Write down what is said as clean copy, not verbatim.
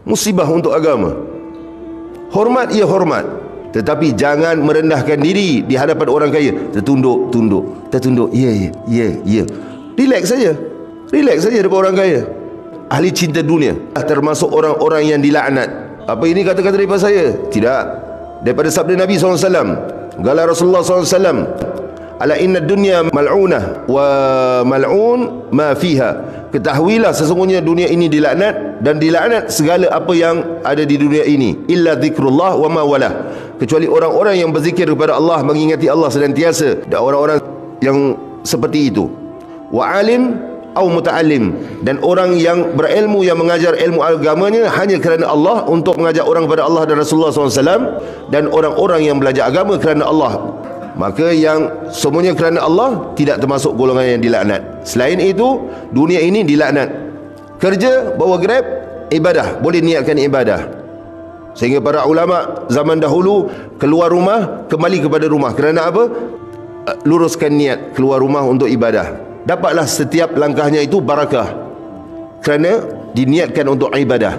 musibah untuk agama. Hormat, ya hormat, tetapi jangan merendahkan diri di hadapan orang kaya. Tertunduk, ya. Relax saja depan orang kaya. Ahli cinta dunia termasuk orang-orang yang dilaknat. Apa ini kata-kata daripada saya? Tidak. Daripada sabda Nabi SAW. Qala Rasulullah SAW, ala inna dunya mal'unah wa mal'un ma fiha. Ketahuilah sesungguhnya dunia ini dilaknat, dan dilaknat segala apa yang ada di dunia ini, illa zikrullah wa ma walah, kecuali orang-orang yang berzikir kepada Allah, mengingati Allah senantiasa, dan orang-orang yang seperti itu. Wa alim au muta'allim, dan orang yang berilmu, yang mengajar ilmu agamanya hanya kerana Allah, untuk mengajak orang kepada Allah dan Rasulullah SAW, dan orang-orang yang belajar agama kerana Allah. Maka yang semuanya kerana Allah tidak termasuk golongan yang dilaknat. Selain itu, dunia ini dilaknat. Kerja, bawa Grab, ibadah, boleh niatkan ibadah. Sehingga para ulama zaman dahulu keluar rumah, kembali kepada rumah. Kerana apa? Luruskan niat keluar rumah untuk ibadah. Dapatlah setiap langkahnya itu barakah, kerana diniatkan untuk ibadah.